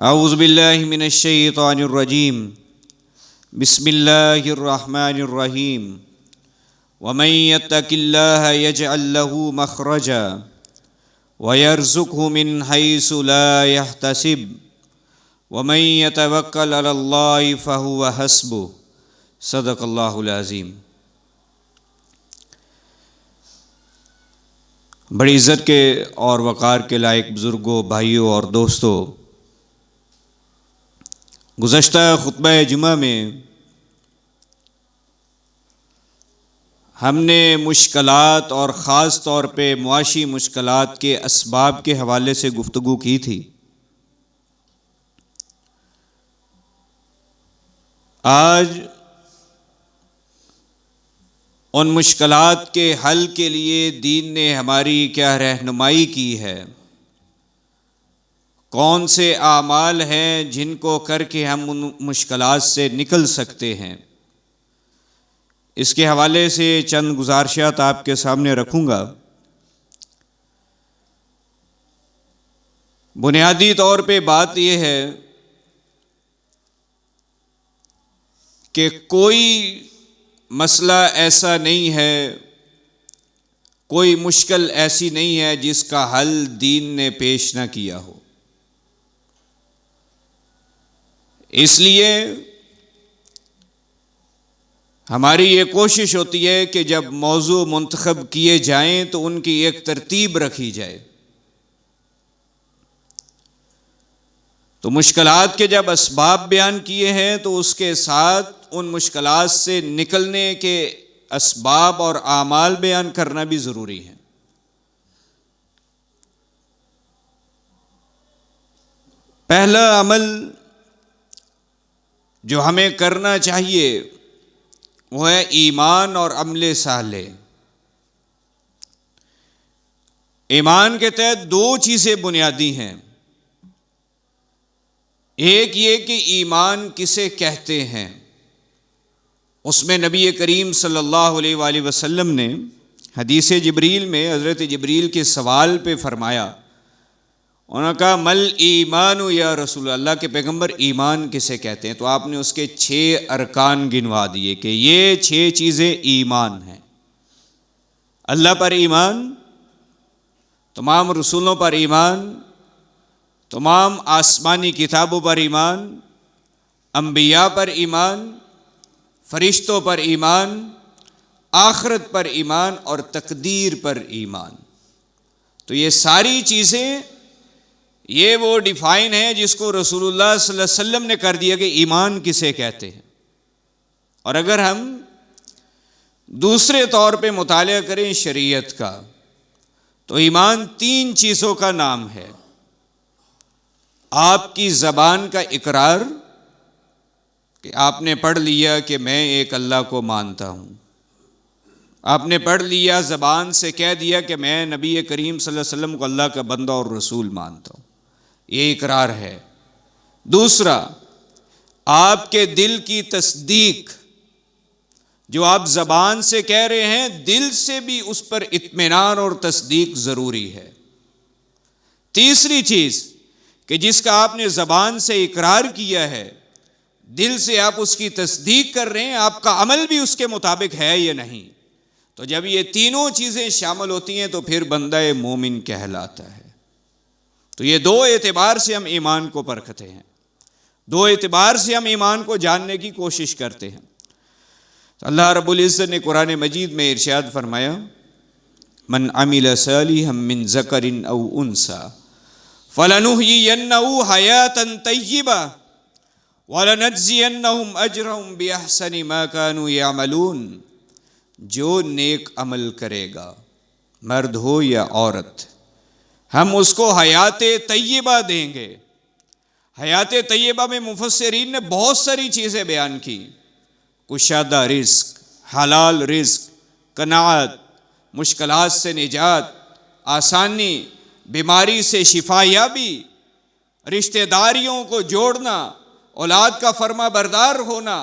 اعوذ باللہ من الشیطان الرجیم بسم اللہ الرحمن الرحیم ومن یتق اللہ یجعل له مخرجا ویرزقه من حیث لا یحتسب ومن یتوکل علی اللہ فہو حسبہ صدق اللہ العظیم۔ بڑی عزت کے اور وقار کے لائق بزرگوں، بھائیوں اور دوستوں، گزشتہ خطبہ جمعہ میں ہم نے مشکلات اور خاص طور پہ معاشی مشکلات کے اسباب کے حوالے سے گفتگو کی تھی۔ آج ان مشکلات کے حل کے لیے دین نے ہماری کیا رہنمائی کی ہے، کون سے اعمال ہیں جن کو کر کے ہم ان مشکلات سے نکل سکتے ہیں، اس کے حوالے سے چند گزارشات آپ کے سامنے رکھوں گا۔ بنیادی طور پہ بات یہ ہے کہ کوئی مسئلہ ایسا نہیں ہے، کوئی مشکل ایسی نہیں ہے جس کا حل دین نے پیش نہ کیا ہو۔ اس لیے ہماری یہ کوشش ہوتی ہے کہ جب موضوع منتخب کیے جائیں تو ان کی ایک ترتیب رکھی جائے۔ تو مشکلات کے جب اسباب بیان کیے ہیں تو اس کے ساتھ ان مشکلات سے نکلنے کے اسباب اور اعمال بیان کرنا بھی ضروری ہے۔ پہلا عمل جو ہمیں کرنا چاہیے وہ ہے ایمان اور عمل صالح۔ ایمان کے تحت دو چیزیں بنیادی ہیں۔ ایک یہ کہ ایمان کسے کہتے ہیں، اس میں نبی کریم صلی اللہ علیہ وآلہ وسلم نے حدیث جبریل میں حضرت جبریل کے سوال پہ فرمایا، انہوں نے کہا مل ایمان یا رسول اللہ کے پیغمبر، ایمان کسے کہتے ہیں؟ تو آپ نے اس کے 6 ارکان گنوا دیے کہ یہ 6 چیزیں ایمان ہیں۔ اللہ پر ایمان، تمام رسولوں پر ایمان، تمام آسمانی کتابوں پر ایمان، انبیاء پر ایمان، فرشتوں پر ایمان، آخرت پر ایمان اور تقدیر پر ایمان۔ تو یہ ساری چیزیں، یہ وہ ڈیفائن ہے جس کو رسول اللہ صلی اللہ علیہ وسلم نے کر دیا کہ ایمان کسے کہتے ہیں۔ اور اگر ہم دوسرے طور پہ مطالعہ کریں شریعت کا تو ایمان 3 چیزوں کا نام ہے۔ آپ کی زبان کا اقرار کہ آپ نے پڑھ لیا کہ میں ایک اللہ کو مانتا ہوں، آپ نے پڑھ لیا زبان سے کہہ دیا کہ میں نبی کریم صلی اللہ علیہ وسلم کو اللہ کا بندہ اور رسول مانتا ہوں، یہ اقرار ہے۔ دوسرا، آپ کے دل کی تصدیق، جو آپ زبان سے کہہ رہے ہیں دل سے بھی اس پر اطمینان اور تصدیق ضروری ہے۔ تیسری چیز کہ جس کا آپ نے زبان سے اقرار کیا ہے، دل سے آپ اس کی تصدیق کر رہے ہیں، آپ کا عمل بھی اس کے مطابق ہے یا نہیں۔ تو جب یہ تینوں چیزیں شامل ہوتی ہیں تو پھر بندہ مومن کہلاتا ہے۔ تو یہ 2 اعتبار سے ہم ایمان کو پرکھتے ہیں، 2 اعتبار سے ہم ایمان کو جاننے کی کوشش کرتے ہیں۔ تو اللہ رب العزت نے قرآن مجید میں ارشاد فرمایا، من عمل صالحا من ذکر او انثی فلنحیینہ حیاۃ طیبہ وَلَنَجْزِيَنَّهُمْ أَجْرَهُمْ بِأَحْسَنِ مَا كَانُوا يَعْمَلُونَ۔ جو نیک عمل کرے گا، مرد ہو یا عورت، ہم اس کو حیات طیبہ دیں گے۔ حیات طیبہ میں مفسرین نے بہت ساری چیزیں بیان کی، کشادہ رزق، حلال رزق، قناعت، مشکلات سے نجات، آسانی، بیماری سے شفا یابی، رشتہ داریوں کو جوڑنا، اولاد کا فرما بردار ہونا،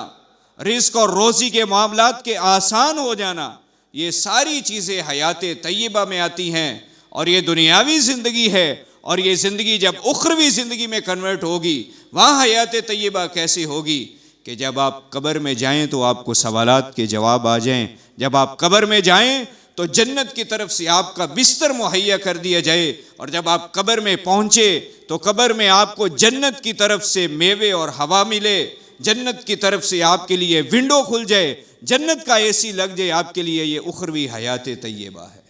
رزق اور روزی کے معاملات کے آسان ہو جانا، یہ ساری چیزیں حیات طیبہ میں آتی ہیں۔ اور یہ دنیاوی زندگی ہے اور یہ زندگی جب اخروی زندگی میں کنورٹ ہوگی، وہاں حیات طیبہ کیسی ہوگی کہ جب آپ قبر میں جائیں تو آپ کو سوالات کے جواب آ جائیں، جب آپ قبر میں جائیں تو جنت کی طرف سے آپ کا بستر مہیا کر دیا جائے، اور جب آپ قبر میں پہنچے تو قبر میں آپ کو جنت کی طرف سے میوے اور ہوا ملے، جنت کی طرف سے آپ کے لیے ونڈو کھل جائے، جنت کا اے سی لگ جائے آپ کے لیے، یہ اخروی حیات طیبہ ہے۔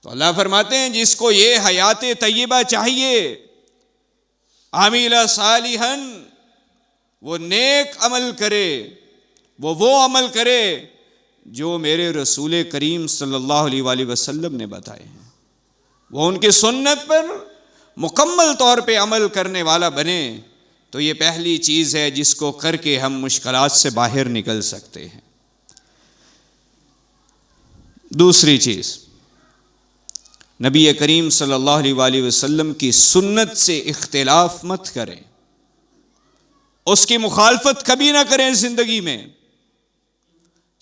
تو اللہ فرماتے ہیں جس کو یہ حیات طیبہ چاہیے، عامل صالحا، وہ نیک عمل کرے، وہ عمل کرے جو میرے رسول کریم صلی اللہ علیہ وآلہ وسلم نے بتائے ہیں، وہ ان کی سنت پر مکمل طور پہ عمل کرنے والا بنے۔ تو یہ پہلی چیز ہے جس کو کر کے ہم مشکلات سے باہر نکل سکتے ہیں۔ دوسری چیز، نبی کریم صلی اللہ علیہ وآلہ وسلم کی سنت سے اختلاف مت کریں، اس کی مخالفت کبھی نہ کریں زندگی میں،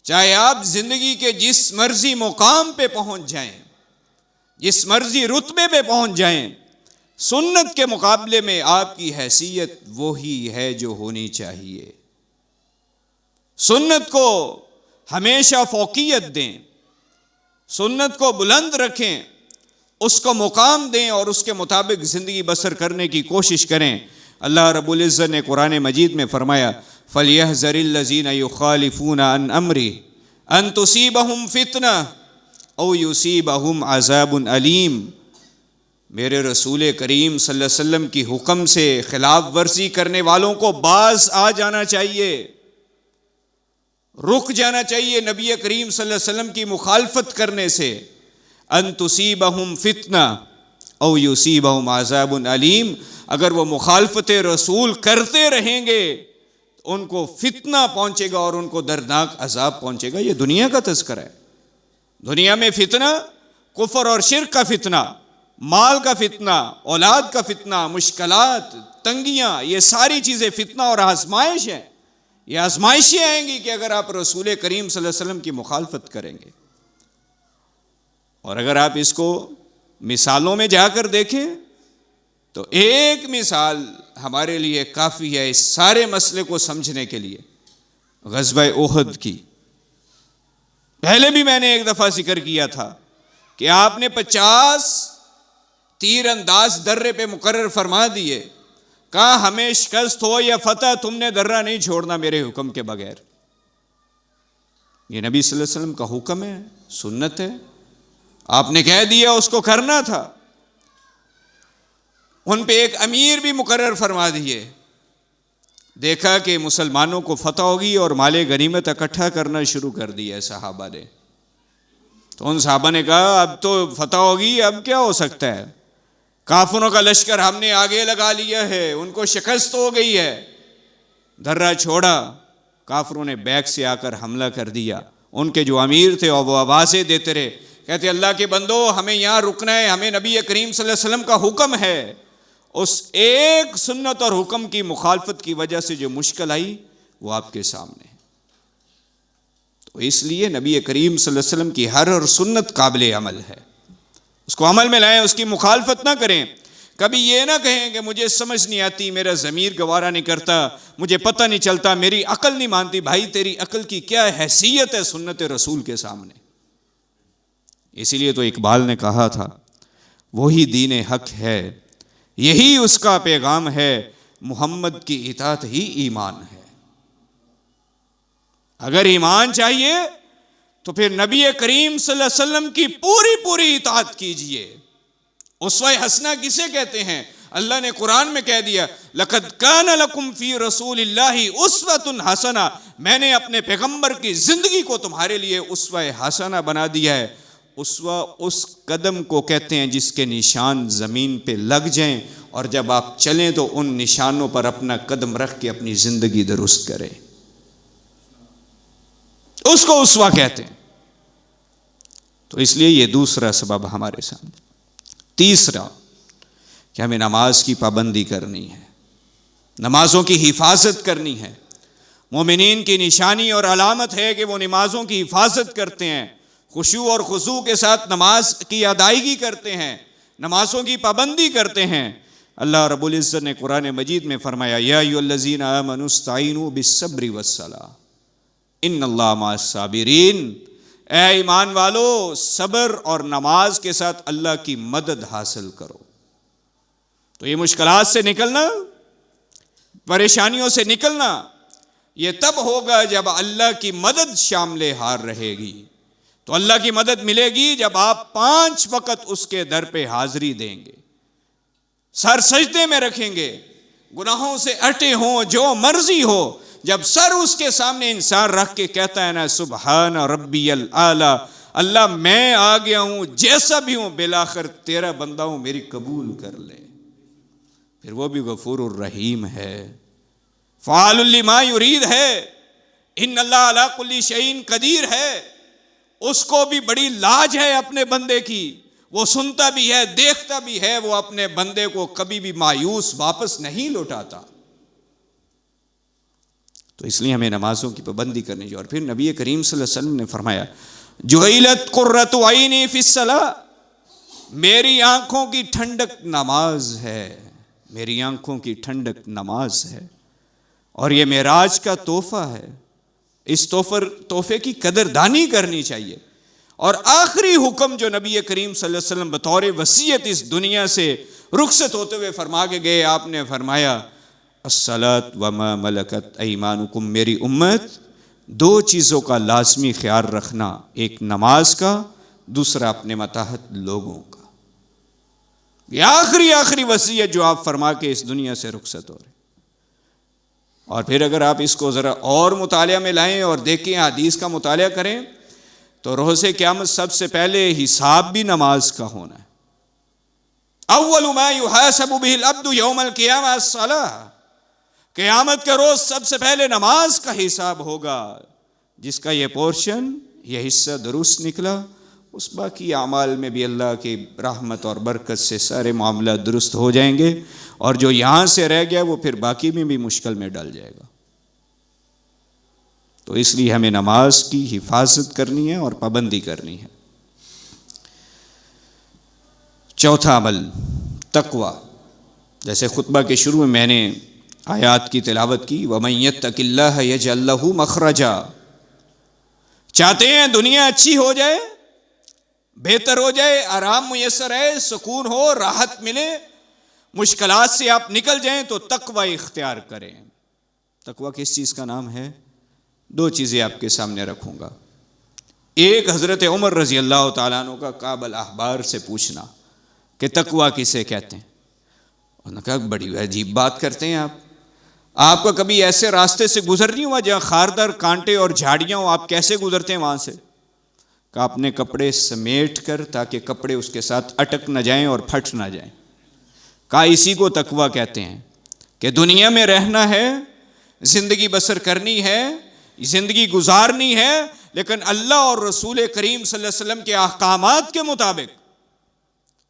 چاہے آپ زندگی کے جس مرضی مقام پہ پہنچ جائیں، جس مرضی رتبے پہ پہنچ جائیں، سنت کے مقابلے میں آپ کی حیثیت وہی ہے جو ہونی چاہیے۔ سنت کو ہمیشہ فوقیت دیں، سنت کو بلند رکھیں، اس کو مقام دیں اور اس کے مطابق زندگی بسر کرنے کی کوشش کریں۔ اللہ رب العزت نے قرآن مجید میں فرمایا فَلْيَحْذَرِ الَّذِينَ يُخَالِفُونَ عَنْ أَمْرِهِ أَن تُصِيبَهُمْ فِتْنَةٌ أَوْ يُصِيبَهُمْ عَذَابٌ أَلِيمٌ۔ میرے رسول کریم صلی اللہ علیہ وسلم کی حکم سے خلاف ورزی کرنے والوں کو باز آ جانا چاہیے، رک جانا چاہیے نبی کریم صلی اللہ علیہ وسلم کی مخالفت کرنے سے۔ ان تصیبہم فتنہ او یصیبہم عذاب علیم، اگر وہ مخالفت رسول کرتے رہیں گے تو ان کو فتنہ پہنچے گا اور ان کو دردناک عذاب پہنچے گا۔ یہ دنیا کا تذکرہ ہے۔ دنیا میں فتنہ، کفر اور شرک کا فتنہ، مال کا فتنہ، اولاد کا فتنہ، مشکلات، تنگیاں، یہ ساری چیزیں فتنہ اور آزمائش ہیں۔ یہ آزمائشیں آئیں گی کہ اگر آپ رسول کریم صلی اللہ علیہ وسلم کی مخالفت کریں گے۔ اور اگر آپ اس کو مثالوں میں جا کر دیکھیں تو ایک مثال ہمارے لیے کافی ہے اس سارے مسئلے کو سمجھنے کے لیے، غزوہ احد کی۔ پہلے بھی میں نے ایک دفعہ ذکر کیا تھا کہ آپ نے 50 تیر انداز درے پہ مقرر فرما دیے، کہا ہمیں شکست ہو یا فتح تم نے درہ نہیں چھوڑنا میرے حکم کے بغیر۔ یہ نبی صلی اللہ علیہ وسلم کا حکم ہے، سنت ہے، آپ نے کہہ دیا، اس کو کرنا تھا۔ ان پہ ایک امیر بھی مقرر فرما دیے، دیکھا کہ مسلمانوں کو فتح ہوگی اور مال غنیمت اکٹھا کرنا شروع کر دیا صحابہ نے۔ تو ان صحابہ نے کہا اب تو فتح ہوگی، اب کیا ہو سکتا ہے، کافروں کا لشکر ہم نے آگے لگا لیا ہے، ان کو شکست ہو گئی ہے۔ درہ چھوڑا، کافروں نے بیک سے آ کر حملہ کر دیا۔ ان کے جو امیر تھے اور وہ آوازیں دیتے رہے، کہتے اللہ کے بندو ہمیں یہاں رکنا ہے، ہمیں نبی کریم صلی اللہ علیہ وسلم کا حکم ہے۔ اس ایک سنت اور حکم کی مخالفت کی وجہ سے جو مشکل آئی وہ آپ کے سامنے ہے۔ تو اس لیے نبی کریم صلی اللہ علیہ وسلم کی ہر سنت قابل عمل ہے، اس کو عمل میں لائیں، اس کی مخالفت نہ کریں۔ کبھی یہ نہ کہیں کہ مجھے سمجھ نہیں آتی، میرا ضمیر گوارا نہیں کرتا، مجھے پتہ نہیں چلتا، میری عقل نہیں مانتی۔ بھائی تیری عقل کی کیا حیثیت ہے سنت رسول کے سامنے؟ اسی لیے تو اقبال نے کہا تھا وہی دین حق ہے، یہی اس کا پیغام ہے، محمد کی اطاعت ہی ایمان ہے۔ اگر ایمان چاہیے تو پھر نبی کریم صلی اللہ علیہ وسلم کی پوری اطاعت کیجئے۔ اسوہ حسنہ کسے کہتے ہیں؟ اللہ نے قرآن میں کہہ دیا لَقَدْ كَانَ لَكُمْ فِي رَسُولِ اللَّهِ أُسْوَةٌ حَسَنَةٌ، میں نے اپنے پیغمبر کی زندگی کو تمہارے لیے اسوہ حسنہ بنا دیا ہے۔ اسوہ اس قدم کو کہتے ہیں جس کے نشان زمین پہ لگ جائیں اور جب آپ چلیں تو ان نشانوں پر اپنا قدم رکھ کے اپنی زندگی درست کریں، اس کو اسوہ کہتے ہیں۔ تو اس لیے یہ دوسرا سبب ہمارے سامنے۔ تیسرا کہ ہمیں نماز کی پابندی کرنی ہے، نمازوں کی حفاظت کرنی ہے۔ مومنین کی نشانی اور علامت ہے کہ وہ نمازوں کی حفاظت کرتے ہیں، خشوع اور خضوع کے ساتھ نماز کی ادائیگی کرتے ہیں، نمازوں کی پابندی کرتے ہیں، اللہ رب العزت نے قرآن مجید میں فرمایا یا ایھا الذین آمنوا استعینوا بالصبر والصلاۃ ان اللہ مع الصابرین، اے ایمان والو صبر اور نماز کے ساتھ اللہ کی مدد حاصل کرو۔ تو یہ مشکلات سے نکلنا، پریشانیوں سے نکلنا، یہ تب ہوگا جب اللہ کی مدد شامل حال رہے گی۔ تو اللہ کی مدد ملے گی جب آپ 5 وقت اس کے در پہ حاضری دیں گے، سر سجدے میں رکھیں گے، گناہوں سے اٹے ہوں، جو مرضی ہو، جب سر اس کے سامنے انسان رکھ کے کہتا ہے نا سبحان ربی الاعلی، اللہ میں آ گیا ہوں جیسا بھی ہوں، بالآخر تیرا بندہ ہوں، میری قبول کر لے، پھر وہ بھی غفور الرحیم ہے، فعال لما یرید ہے، ان اللہ علی کل شیء قدیر ہے، اس کو بھی بڑی لاج ہے اپنے بندے کی، وہ سنتا بھی ہے، دیکھتا بھی ہے، وہ اپنے بندے کو کبھی بھی مایوس واپس نہیں لوٹاتا۔ تو اس لیے ہمیں نمازوں کی پابندی کرنی چاہیے۔ اور پھر نبی کریم صلی اللہ علیہ وسلم نے فرمایا جعلت قرۃ عینی فی الصلاۃ، میری آنکھوں کی ٹھنڈک نماز ہے، میری آنکھوں کی ٹھنڈک نماز ہے، اور یہ معراج کا تحفہ ہے، اس تحفے کی قدردانی کرنی چاہیے۔ اور آخری حکم جو نبی کریم صلی اللہ علیہ وسلم بطور وصیت اس دنیا سے رخصت ہوتے ہوئے فرما کے گئے، آپ نے فرمایا الصلاۃ وما ملکت ایمانکم، میری امت 2 چیزوں کا لازمی خیال رکھنا، ایک نماز کا، دوسرا اپنے ماتحت لوگوں کا۔ یہ آخری وصیت جو آپ فرما کے اس دنیا سے رخصت ہو رہے۔ اور پھر اگر آپ اس کو ذرا اور مطالعہ میں لائیں اور دیکھیں، حدیث کا مطالعہ کریں، تو روز قیامت سب سے پہلے حساب بھی نماز کا ہونا ہے۔ اول ما یحاسب به العبد یوم القیامہ الصلاۃ، قیامت کے روز سب سے پہلے نماز کا حساب ہوگا، جس کا یہ پورشن، یہ حصہ درست نکلا، اس باقی اعمال میں بھی اللہ کی رحمت اور برکت سے سارے معاملات درست ہو جائیں گے، اور جو یہاں سے رہ گیا وہ پھر باقی میں بھی مشکل میں ڈل جائے گا۔ تو اس لیے ہمیں نماز کی حفاظت کرنی ہے اور پابندی کرنی ہے۔ چوتھا عمل تقوی، جیسے خطبہ کے شروع میں نے آیات کی تلاوت کی، وَمَن يَتَّقِ اللَّهَ يَجْعَل لَّهُ مَخْرَجًا، چاہتے ہیں دنیا اچھی ہو جائے، بہتر ہو جائے، آرام میسر ہے، سکون ہو، راحت ملے، مشکلات سے آپ نکل جائیں، تو تقوی اختیار کریں۔ تقوی کس چیز کا نام ہے؟ 2 چیزیں آپ کے سامنے رکھوں گا۔ ایک حضرت عمر رضی اللہ تعالیٰ عنہ کا کعب الاحبار سے پوچھنا کہ تقوی کسے کہتے ہیں؟ انہوں نے کہا بڑی عجیب بات کرتے ہیں آپ کا کبھی ایسے راستے سے گزر نہیں ہوا جہاں خاردار کانٹے اور جھاڑیاں ہوں، آپ کیسے گزرتے ہیں وہاں سے؟ کہا اپنے کپڑے سمیٹ کر، تاکہ کپڑے اس کے ساتھ اٹک نہ جائیں اور پھٹ نہ جائیں۔ کہا اسی کو تقوی کہتے ہیں، کہ دنیا میں رہنا ہے، زندگی بسر کرنی ہے، زندگی گزارنی ہے، لیکن اللہ اور رسول کریم صلی اللہ علیہ وسلم کے احکامات کے مطابق۔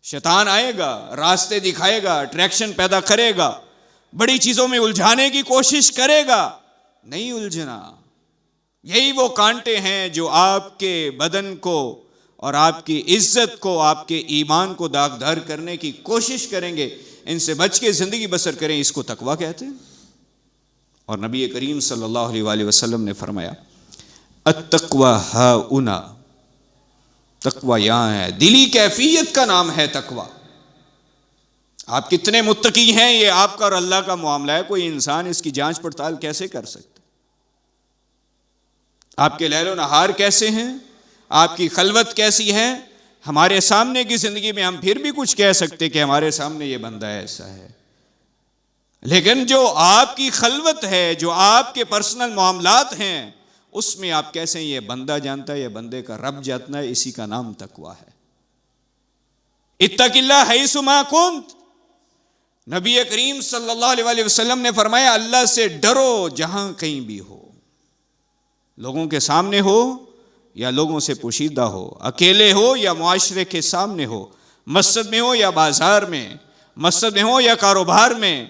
شیطان آئے گا، راستے دکھائے گا، اٹریکشن پیدا کرے گا، بڑی چیزوں میں الجھانے کی کوشش کرے گا، نہیں الجھنا۔ یہی وہ کانٹے ہیں جو آپ کے بدن کو اور آپ کی عزت کو، آپ کے ایمان کو داغدار کرنے کی کوشش کریں گے، ان سے بچ کے زندگی بسر کریں، اس کو تقوی کہتے ہیں۔ اور نبی کریم صلی اللہ علیہ وآلہ وسلم نے فرمایا التقوی ہاؤنا، تقوی یہاں ہے، دلی کیفیت کا نام ہے تقوی۔ آپ کتنے متقی ہیں یہ آپ کا اور اللہ کا معاملہ ہے، کوئی انسان اس کی جانچ پڑتال کیسے کر سکتا؟ آپ کے لیل و نہار کیسے ہیں، آپ کی خلوت کیسی ہے؟ ہمارے سامنے کی زندگی میں ہم پھر بھی کچھ کہہ سکتے کہ ہمارے سامنے یہ بندہ ایسا ہے، لیکن جو آپ کی خلوت ہے، جو آپ کے پرسنل معاملات ہیں، اس میں آپ کیسے ہیں یہ بندہ جانتا ہے، یہ بندے کا رب جانتا ہے، اسی کا نام تقوی ہے۔ اتق اللہ حیث ما کنت، نبی کریم صلی اللہ علیہ وآلہ وسلم نے فرمایا اللہ سے ڈرو جہاں کہیں بھی ہو، لوگوں کے سامنے ہو یا لوگوں سے پوشیدہ ہو، اکیلے ہو یا معاشرے کے سامنے ہو، مسجد میں ہو یا بازار میں، مسجد میں ہو یا کاروبار میں،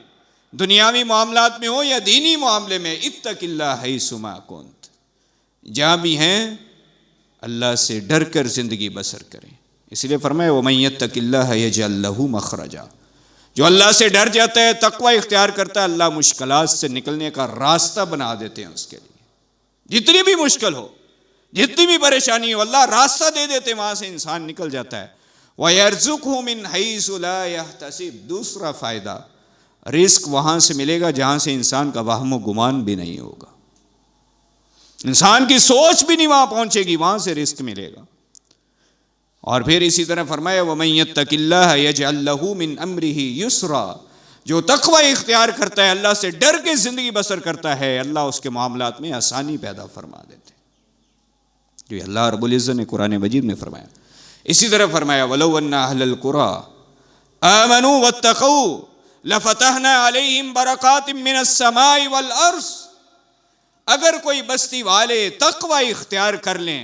دنیاوی معاملات میں ہو یا دینی معاملے میں، اتق اللہ حیث ما کنت، جہاں بھی ہیں اللہ سے ڈر کر زندگی بسر کریں۔ اس لیے فرمایا وَمَن يَتَّقِ اللَّهَ يَجْعَل لَّهُ مَخْرَجًا، جو اللہ سے ڈر جاتا ہے، تقوی اختیار کرتا ہے، اللہ مشکلات سے نکلنے کا راستہ بنا دیتے ہیں اس کے لیے۔ جتنی بھی مشکل ہو، جتنی بھی پریشانی ہو، اللہ راستہ دے دیتے ہیں، وہاں سے انسان نکل جاتا ہے۔ وَيَرْزُقْهُ مِنْ حَيْثُ لَا يَحْتَسِبُ، دوسرا فائدہ، رزق وہاں سے ملے گا جہاں سے انسان کا وہم و گمان بھی نہیں ہوگا، انسان کی سوچ بھی نہیں وہاں پہنچے گی، وہاں سے رزق ملے گا۔ اور پھر اسی طرح فرمایا وَمَن يَتَّقِ اللَّهَ يَجْعَل لَّهُ مِنْ أَمْرِهِ يُسْرًا، جو تقوی اختیار کرتا ہے، اللہ سے ڈر کے زندگی بسر کرتا ہے، اللہ اس کے معاملات میں آسانی پیدا فرما دیتے ہیں، جو اللہ رب العزت نے قرآن مجید میں فرمایا۔ اسی طرح فرمایا وَلَوْ أَنَّ أَهْلَ الْقُرَىٰ آمَنُوا وَاتَّقَوْا لَفَتَحْنَا عَلَيْهِمْ بَرَكَاتٍ مِّنَ السَّمَاءِ وَالْأَرْضِ، اگر کوئی بستی والے تقوی اختیار کر لیں،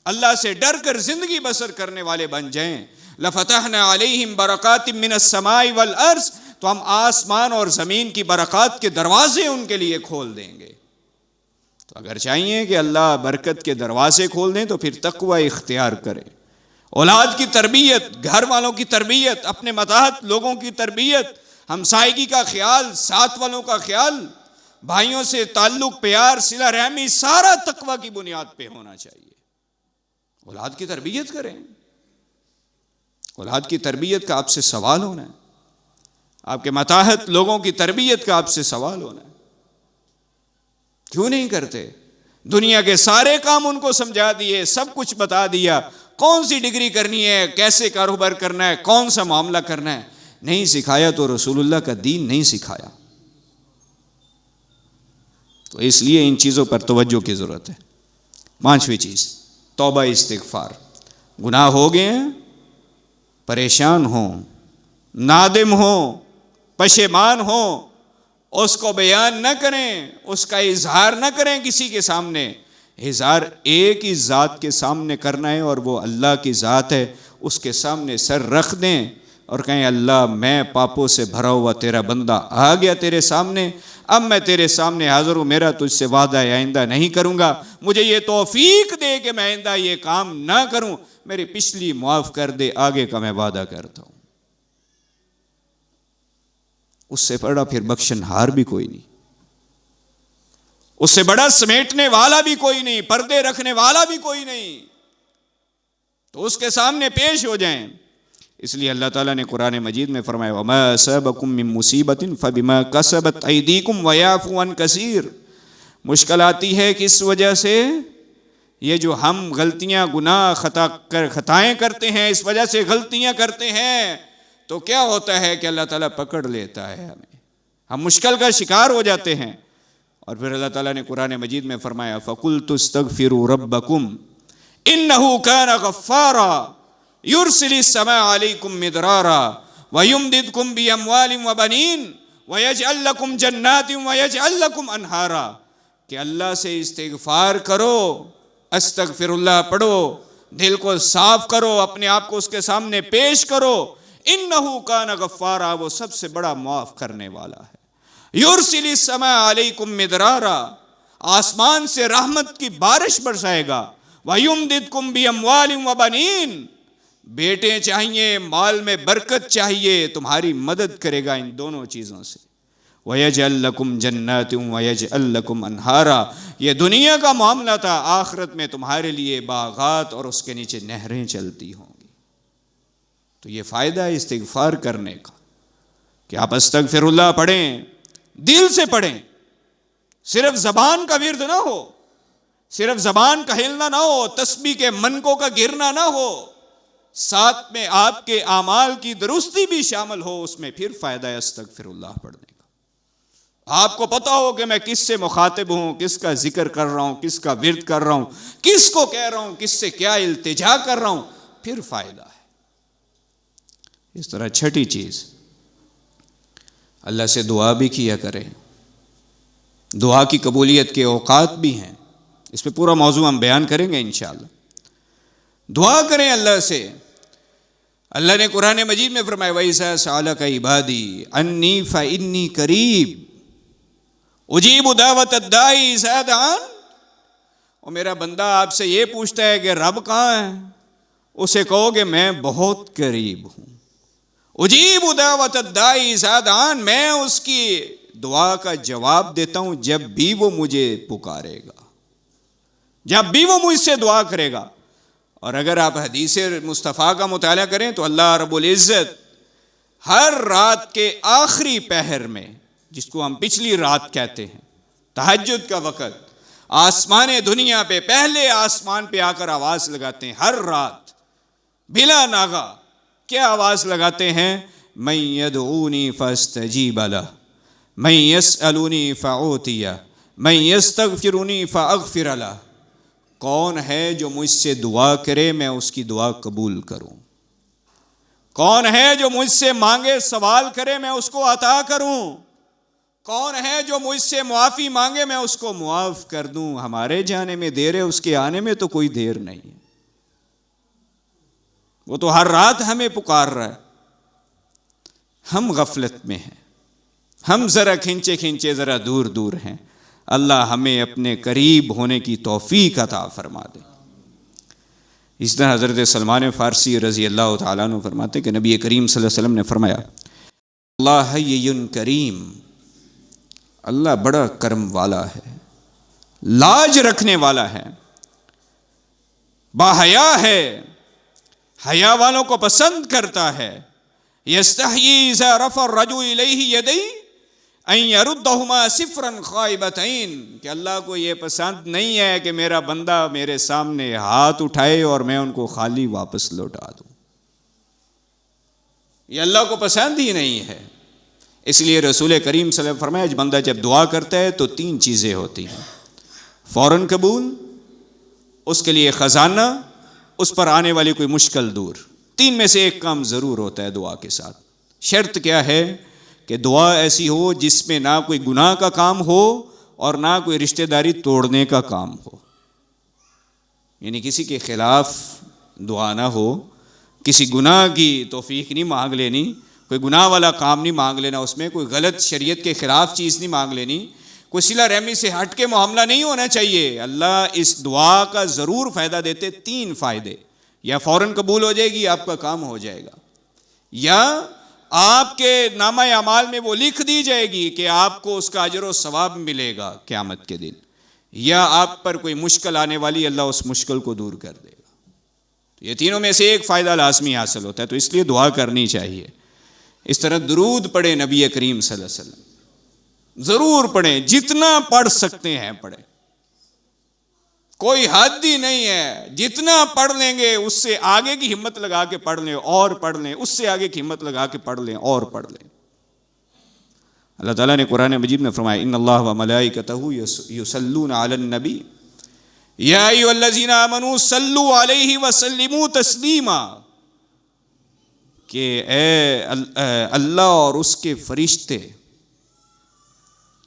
اللہ سے ڈر کر زندگی بسر کرنے والے بن جائیں، لَفَتَحْنَا عَلَيْهِمْ بَرَكَاتٍ مِّنَ السَّمَاءِ وَالْأَرْضِ، تو ہم آسمان اور زمین کی برکات کے دروازے ان کے لیے کھول دیں گے۔ تو اگر چاہیے کہ اللہ برکت کے دروازے کھول دیں تو پھر تقوی اختیار کرے، اولاد کی تربیت، گھر والوں کی تربیت، اپنے ماتحت لوگوں کی تربیت، ہمسائیگی کا خیال، ساتھ والوں کا خیال، بھائیوں سے تعلق، پیار، صلہ رحمی، سارا تقوی کی بنیاد پہ ہونا چاہیے۔ اولاد کی تربیت کریں، اولاد کی تربیت کا آپ سے سوال ہونا ہے، آپ کے ماتحت لوگوں کی تربیت کا آپ سے سوال ہونا ہے۔ کیوں نہیں کرتے؟ دنیا کے سارے کام ان کو سمجھا دیے، سب کچھ بتا دیا، کون سی ڈگری کرنی ہے، کیسے کاروبار کرنا ہے، کون سا معاملہ کرنا ہے، نہیں سکھایا تو رسول اللہ کا دین نہیں سکھایا۔ تو اس لیے ان چیزوں پر توجہ کی ضرورت ہے۔ پانچویں چیز، توبہ استغفار۔ گناہ ہو گئے ہیں، پریشان ہوں، نادم ہوں، پشیمان ہوں، اس کو بیان نہ کریں، اس کا اظہار نہ کریں کسی کے سامنے، اظہار ایک ہی ذات کے سامنے کرنا ہے اور وہ اللہ کی ذات ہے، اس کے سامنے سر رکھ دیں اور کہیں اللہ میں پاپوں سے بھرا ہوا تیرا بندہ آ گیا تیرے سامنے، اب میں تیرے سامنے حاضر ہوں، میرا تجھ سے وعدہ ہے آئندہ نہیں کروں گا، مجھے یہ توفیق دے کہ میں آئندہ یہ کام نہ کروں، میری پچھلی معاف کر دے، آگے کا میں وعدہ کرتا ہوں۔ اس سے بڑا پھر بخشن ہار بھی کوئی نہیں، اس سے بڑا سمیٹنے والا بھی کوئی نہیں، پردے رکھنے والا بھی کوئی نہیں، تو اس کے سامنے پیش ہو جائیں۔ اس لیے اللہ تعالیٰ نے قرآن مجید میں فرمایا وَمَا أَصَابَكُم مِّن مُّصِيبَةٍ فَبِمَا كَسَبَتْ أَيْدِيكُمْ وَيَعْفُو عَن كَثِيرٍ، مشکل آتی ہے کس وجہ سے؟ یہ جو ہم غلطیاں، گناہ، خطائیں کرتے ہیں، اس وجہ سے غلطیاں کرتے ہیں تو کیا ہوتا ہے کہ اللہ تعالیٰ پکڑ لیتا ہے ہمیں، ہم مشکل کا شکار ہو جاتے ہیں۔ اور پھر اللہ تعالیٰ نے قرآن مجید میں فرمایا فَقُلْتُ اسْتَغْفِرُوا رَبَّكُمْ إِنَّهُ كَانَ غَفَّارًا يُرْسِلِ السَّمَاءَ عَلَيْكُمْ مِدْرَارًا وَيُمْدِدْكُمْ بِأَمْوَالٍ وَبَنِينَ وَيَجْعَلْ لَكُمْ جَنَّاتٍ وَيَجْعَلْ لَكُمْ أَنْهَارًا، کہ اللہ سے استغفار کرو، استغفر اللہ پڑھو، دل کو صاف کرو، اپنے آپ کو اس کے سامنے پیش کرو، انہو کان غفارا، وہ سب سے بڑا معاف کرنے والا ہے۔ یرسل السماء علیکم مدرارا، آسمان سے رحمت کی بارش برسائے گا، وَيُمْدِدْكُمْ بِأَمْوَالٍ وَبَنِينَ، بیٹے چاہیے، مال میں برکت چاہیے، تمہاری مدد کرے گا ان دونوں چیزوں سے۔ وَيَجْعَلْ لَكُمْ جَنَّاتٍ وَيَجْعَلْ لَكُمْ أَنْهَارًا، یہ دنیا کا معاملہ تھا، آخرت میں تمہارے لیے باغات اور اس کے نیچے نہریں چلتی ہوں گی۔ تو یہ فائدہ ہے استغفار کرنے کا کہ آپ استغفر اللہ پڑھیں، دل سے پڑھیں، صرف زبان کا ورد نہ ہو، صرف زبان کا ہلنا نہ ہو، تسبیح کے منکوں کا گرنا نہ ہو، ساتھ میں آپ کے اعمال کی درستی بھی شامل ہو، اس میں پھر فائدہ ہے استغفر اللہ پڑھنے کا۔ آپ کو پتا ہو کہ میں کس سے مخاطب ہوں، کس کا ذکر کر رہا ہوں، کس کا ورد کر رہا ہوں، کس کو کہہ رہا ہوں، کس سے کیا التجا کر رہا ہوں، پھر فائدہ ہے۔ اس طرح چھٹی چیز، اللہ سے دعا بھی کیا کریں، دعا کی قبولیت کے اوقات بھی ہیں، اس پہ پورا موضوع ہم بیان کریں گے انشاءاللہ۔ دعا کریں اللہ سے، اللہ نے قرآن مجید میں فرمایا وَإِذَا سَأَلَكَ عِبَادِي عَنِّي فَإِنِّي قَرِيبٌ اجیب دعوت الداعی اذا دعان، اور میرا بندہ آپ سے یہ پوچھتا ہے کہ رب کہاں ہے، اسے کہو کہ میں بہت قریب ہوں. اجیب دعوت الداعی اذا دعان، میں اس کی دعا کا جواب دیتا ہوں جب بھی وہ مجھے پکارے گا، جب بھی وہ مجھ سے دعا کرے گا. اور اگر آپ حدیث مصطفیٰ کا مطالعہ کریں تو اللہ رب العزت ہر رات کے آخری پہر میں، جس کو ہم پچھلی رات کہتے ہیں، تہجد کا وقت، آسمان دنیا پہ پہلے آسمان پہ آ کر آواز لگاتے ہیں. ہر رات بلا ناغہ کیا آواز لگاتے ہیں؟ من یدعونی فاستجیب لہ، من یسألونی فاعطیہ، من یستغفرونی فاغفر لہ. کون ہے جو مجھ سے دعا کرے میں اس کی دعا قبول کروں؟ کون ہے جو مجھ سے مانگے سوال کرے میں اس کو عطا کروں؟ کون ہے جو مجھ سے معافی مانگے میں اس کو معاف کر دوں؟ ہمارے جانے میں دیر ہے، اس کے آنے میں تو کوئی دیر نہیں ہے. وہ تو ہر رات ہمیں پکار رہا ہے. ہم غفلت میں ہیں، ہم ذرا کھنچے کھنچے ذرا دور دور ہیں. اللہ ہمیں اپنے قریب ہونے کی توفیق عطا فرما دے. اس طرح حضرت سلمان فارسی رضی اللہ تعالیٰ عنہ فرماتے کہ نبی کریم صلی اللہ علیہ وسلم نے فرمایا، اللہ حی کریم، اللہ بڑا کرم والا ہے، لاج رکھنے والا ہے، باحیا ہے، حیا والوں کو پسند کرتا ہے. یستحیی اذا رفع الرجل الیہ یدیہ ان یردہما صفرا خائبتین، کہ اللہ کو یہ پسند نہیں ہے کہ میرا بندہ میرے سامنے ہاتھ اٹھائے اور میں ان کو خالی واپس لوٹا دوں. یہ اللہ کو پسند ہی نہیں ہے. اس لیے رسول کریم صلی اللہ علیہ وسلم فرمایا بندہ جب دعا کرتا ہے تو 3 چیزیں ہوتی ہیں: فوراً قبول، اس کے لیے خزانہ، اس پر آنے والی کوئی مشکل دور. 3 میں سے ایک کام ضرور ہوتا ہے دعا کے ساتھ. شرط کیا ہے؟ کہ دعا ایسی ہو جس میں نہ کوئی گناہ کا کام ہو اور نہ کوئی رشتہ داری توڑنے کا کام ہو. یعنی کسی کے خلاف دعا نہ ہو، کسی گناہ کی توفیق نہیں مانگ لینی، کوئی گناہ والا کام نہیں مانگ لینا، اس میں کوئی غلط شریعت کے خلاف چیز نہیں مانگ لینی، کوئی صلہ رحمی سے ہٹ کے معاملہ نہیں ہونا چاہیے. اللہ اس دعا کا ضرور فائدہ دیتے. 3 فائدے: یا فوراً قبول ہو جائے گی، آپ کا کام ہو جائے گا، یا آپ کے نامہ اعمال میں وہ لکھ دی جائے گی کہ آپ کو اس کا اجر و ثواب ملے گا قیامت کے دن، یا آپ پر کوئی مشکل آنے والی، اللہ اس مشکل کو دور کر دے گا. یہ تینوں میں سے ایک فائدہ لازمی حاصل ہوتا ہے. تو اس لیے دعا کرنی چاہیے. اس طرح درود پڑھیں نبی کریم صلی اللہ علیہ وسلم، ضرور پڑھیں، جتنا پڑھ سکتے ہیں پڑھیں، کوئی حد ہی نہیں ہے. جتنا پڑھ لیں گے اس سے آگے کی ہمت لگا کے پڑھ لیں اور پڑھ لیں، اس سے آگے کی ہمت لگا کے پڑھ لیں اور پڑھ لیں. اللہ تعالیٰ نے قرآن مجید میں فرمایا ان اللہ و ملائکتہ یصلون علی النبی یا ایھا الذین آمنوا صلوا علیہ وسلموا تسلیما، کہ اے اللہ اور اس کے فرشتے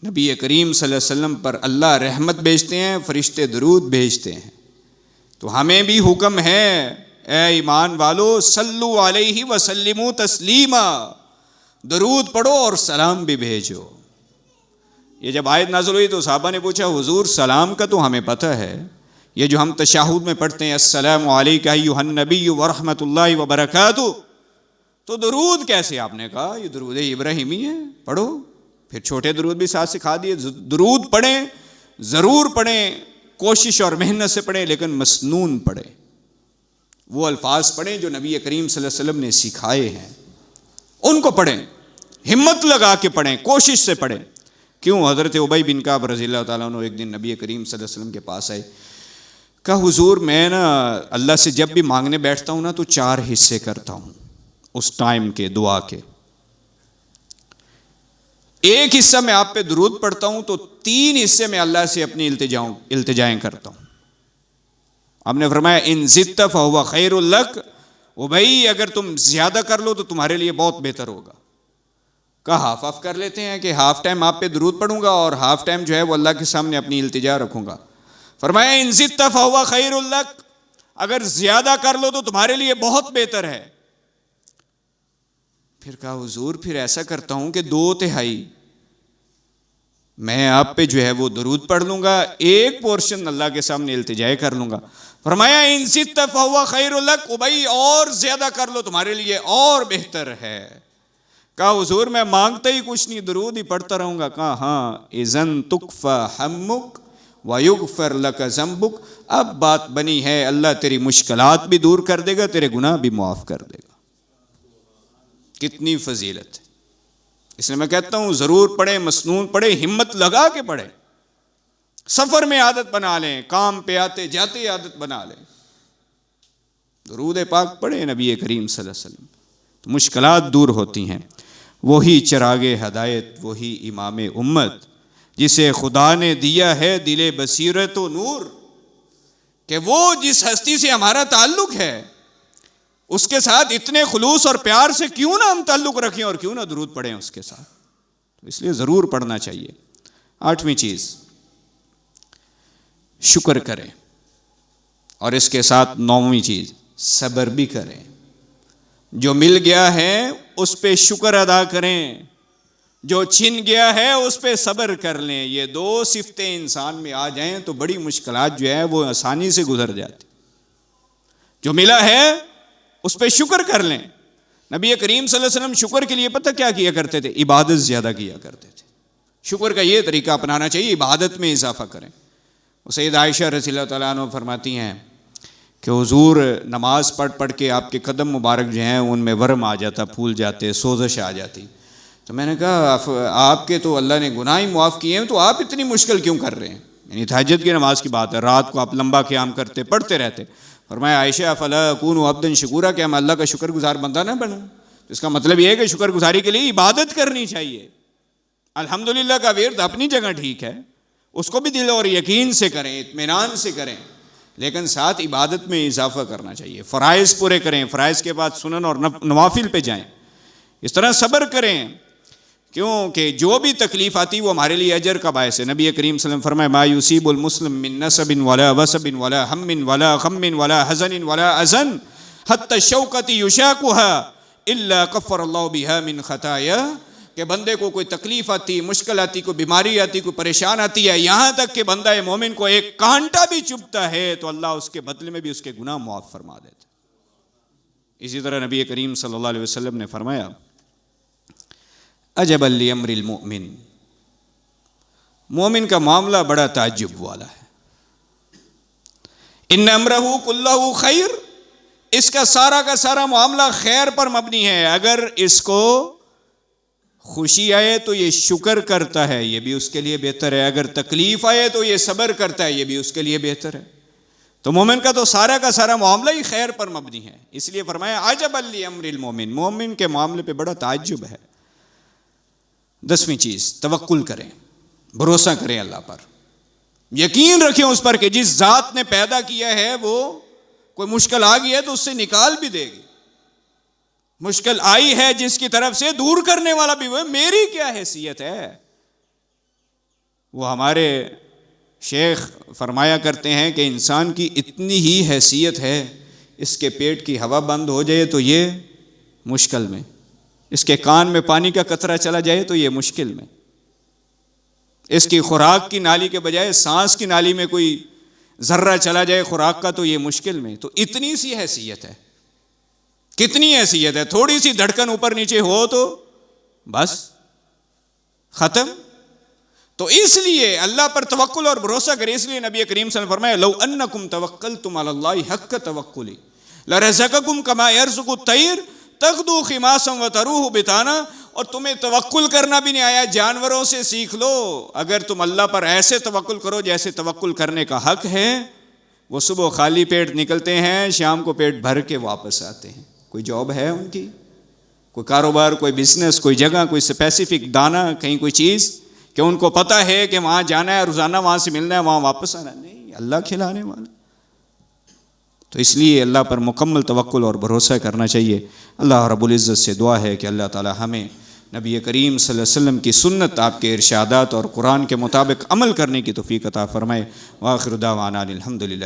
نبی کریم صلی اللہ علیہ وسلم پر اللہ رحمت بھیجتے ہیں، فرشتے درود بھیجتے ہیں. تو ہمیں بھی حکم ہے اے ایمان والو صلو علیہ وسلموا تسلیما، درود پڑھو اور سلام بھی بھیجو. یہ جب آیت نازل ہوئی تو صحابہ نے پوچھا حضور سلام کا تو ہمیں پتہ ہے، یہ جو ہم تشہد میں پڑھتے ہیں السلام علیکہ ایھا النبی ورحمۃ اللہ وبرکاتہ، تو درود کیسے؟ آپ نے کہا یہ درود ابراہیمی ہے، پڑھو. پھر چھوٹے درود بھی ساتھ سکھا دیے. درود پڑھیں، ضرور پڑھیں، کوشش اور محنت سے پڑھیں، لیکن مسنون پڑھیں. وہ الفاظ پڑھیں جو نبی کریم صلی اللہ علیہ وسلم نے سکھائے ہیں، ان کو پڑھیں، ہمت لگا کے پڑھیں، کوشش سے پڑھیں. کیوں؟ حضرت ابی بن کعب رضی اللہ تعالیٰ عنہ ایک دن نبی کریم صلی اللہ علیہ وسلم کے پاس آئے. کہا حضور میں نا اللہ سے جب بھی مانگنے بیٹھتا ہوں نا تو 4 حصے کرتا ہوں اس ٹائم کے دعا کے. ایک حصہ میں آپ پہ درود پڑھتا ہوں تو 3 حصے میں اللہ سے اپنی التجائیں کرتا ہوں. آپ نے فرمایا ان زدت فہو خیر لک، وہ بھائی اگر تم زیادہ کر لو تو تمہارے لیے بہت بہتر ہوگا. کہا ہاف آف کر لیتے ہیں کہ ہاف ٹائم آپ پہ درود پڑھوں گا اور ہاف ٹائم جو ہے وہ اللہ کے سامنے اپنی التجا رکھوں گا. فرمایا ان زدت فہو خیر لک، اگر زیادہ کر لو تو تمہارے لیے بہت بہتر ہے. پھر کہا حضور پھر ایسا کرتا ہوں کہ 2/3 میں آپ پہ جو ہے وہ درود پڑھ لوں گا، ایک پورشن اللہ کے سامنے التجا کر لوں گا۔ فرمایا ان زدت فہو خیر لک، بھائی اور زیادہ کر لو تمہارے لیے اور بہتر ہے۔ کہا حضور میں مانگتا ہی کچھ نہیں، درود ہی پڑھتا رہوں گا۔ کہا ہاں اذن تکفی ہمک ویغفر لک ذنبک، اب بات بنی ہے اللہ تیری مشکلات بھی دور کر دے گا، تیرے گناہ بھی معاف کر دے گا۔ کتنی فضیلت ہے! اس لیے میں کہتا ہوں ضرور پڑھیں، مسنون پڑھیں، ہمت لگا کے پڑھیں، سفر میں عادت بنا لیں، کام پہ آتے جاتے عادت بنا لیں، درود پاک پڑھیں نبی کریم صلی اللہ علیہ وسلم، تو مشکلات دور ہوتی ہیں۔ وہی چراغ ہدایت، وہی امام امت، جسے خدا نے دیا ہے دل بصیرت و نور، کہ وہ جس ہستی سے ہمارا تعلق ہے اس کے ساتھ اتنے خلوص اور پیار سے کیوں نہ ہم تعلق رکھیں اور کیوں نہ درود پڑھیں اس کے ساتھ، تو اس لیے ضرور پڑھنا چاہیے۔ 8ویں چیز، شکر کریں، اور اس کے ساتھ 9ویں چیز، صبر بھی کریں۔ جو مل گیا ہے اس پہ شکر ادا کریں، جو چھن گیا ہے اس پہ صبر کر لیں۔ یہ 2 صفتیں انسان میں آ جائیں تو بڑی مشکلات جو ہے وہ آسانی سے گزر جاتی۔ جو ملا ہے اس پہ شکر کر لیں۔ نبی کریم صلی اللہ علیہ وسلم شکر کے لیے پتہ کیا کیا کرتے تھے؟ عبادت زیادہ کیا کرتے تھے۔ شکر کا یہ طریقہ اپنانا چاہیے، عبادت میں اضافہ کریں۔ سید عائشہ رضی اللہ تعالیٰ عنہ فرماتی ہیں کہ حضور نماز پڑھ کے آپ کے قدم مبارک جو ہیں ان میں ورم آ جاتا، پھول جاتے، سوزش آ جاتی۔ تو میں نے کہا آپ کے تو اللہ نے گناہ ہی معاف کیے ہیں، تو آپ اتنی مشکل کیوں کر رہے ہیں؟ یعنی تہجد کی نماز کی بات ہے، رات کو آپ لمبا قیام کرتے، پڑھتے رہتے۔ فرمایا عائشہ افلا اکون عبدا شکورا، کہ میں اللہ کا شکر گزار بندہ نہ بنوں؟ اس کا مطلب یہ ہے کہ شکر گزاری کے لیے عبادت کرنی چاہیے۔ الحمدللہ کا ورد اپنی جگہ ٹھیک ہے، اس کو بھی دل اور یقین سے کریں، اطمینان سے کریں، لیکن ساتھ عبادت میں اضافہ کرنا چاہیے۔ فرائض پورے کریں، فرائض کے بعد سنن اور نوافل پہ جائیں۔ اس طرح صبر کریں، کیونکہ جو بھی تکلیف آتی وہ ہمارے لیے اجر کا باعث ہے۔ نبی کریم صلی اللہ علیہ وسلم فرمائے ما یصیب المسلم من نصب ولا وصب ولا ہم ولا غم ولا حزن ولا احزن حتی الشوکۃ یشاقها الا کفر اللہ بها من خطایا، کہ بندے کو کوئی تکلیف آتی، مشکل آتی، کوئی بیماری آتی، کوئی پریشان آتی ہے، یہاں تک کہ بندہ مومن کو ایک کانٹا بھی چبھتا ہے تو اللہ اس کے بدلے میں بھی اس کے گناہ معاف فرما دیتا۔ اسی طرح نبی کریم صلی اللہ علیہ وسلم نے فرمایا عجبا لامر المؤمن، مومن کا معاملہ بڑا تعجب والا ہے۔ ان امرہ کلہ خیر، اس کا سارا معاملہ خیر پر مبنی ہے۔ اگر اس کو خوشی آئے تو یہ شکر کرتا ہے، یہ بھی اس کے لیے بہتر ہے۔ اگر تکلیف آئے تو یہ صبر کرتا ہے، یہ بھی اس کے لیے بہتر ہے۔ تو مومن کا تو سارا معاملہ ہی خیر پر مبنی ہے۔ اس لیے فرمایا عجبا لامر المؤمن، مومن کے معاملے پہ بڑا تعجب ہے۔ 10ویں چیز، توکل کریں، بھروسہ کریں اللہ پر، یقین رکھیں اس پر کہ جس ذات نے پیدا کیا ہے وہ کوئی مشکل آ گئی ہے تو اس سے نکال بھی دے گی، مشکل آئی ہے جس کی طرف سے دور کرنے والا بھی وہ ہے۔ میری کیا حیثیت ہے؟ وہ ہمارے شیخ فرمایا کرتے ہیں کہ انسان کی اتنی ہی حیثیت ہے، اس کے پیٹ کی ہوا بند ہو جائے تو یہ مشکل میں، اس کے کان میں پانی کا قطرہ چلا جائے تو یہ مشکل میں، اس کی خوراک کی نالی کے بجائے سانس کی نالی میں کوئی ذرہ چلا جائے خوراک کا تو یہ مشکل میں۔ تو اتنی سی حیثیت ہے، کتنی حیثیت ہے، تھوڑی سی دھڑکن اوپر نیچے ہو تو بس ختم۔ تو اس لیے اللہ پر توکل اور بھروسہ کرے۔ اس لیے نبی کریم صلی اللہ علیہ وسلم فرمایا لو انکم توکلتم علی اللہ حق توکلی لرزقکم کما یرزق الطیر تغدو خماسا وتروح بطانا، اور تمہیں توکل کرنا بھی نہیں آیا جانوروں سے سیکھ لو۔ اگر تم اللہ پر ایسے توکل کرو جیسے توکل کرنے کا حق ہے، وہ صبح خالی پیٹ نکلتے ہیں، شام کو پیٹ بھر کے واپس آتے ہیں۔ کوئی جاب ہے ان کی، کوئی کاروبار، کوئی بزنس، کوئی جگہ، کوئی اسپیسیفک دانہ، کہیں کوئی چیز کہ ان کو پتہ ہے کہ وہاں جانا ہے، روزانہ وہاں سے ملنا ہے، وہاں واپس آنا ہے؟ نہیں، اللہ کھلانے والا۔ تو اس لیے اللہ پر مکمل توکل اور بھروسہ کرنا چاہیے۔ اللہ رب العزت سے دعا ہے کہ اللہ تعالی ہمیں نبی کریم صلی اللہ علیہ وسلم کی سنت، آپ کے ارشادات اور قرآن کے مطابق عمل کرنے کی توفیق عطا فرمائے۔ وآخر دعوانا الحمدللہ۔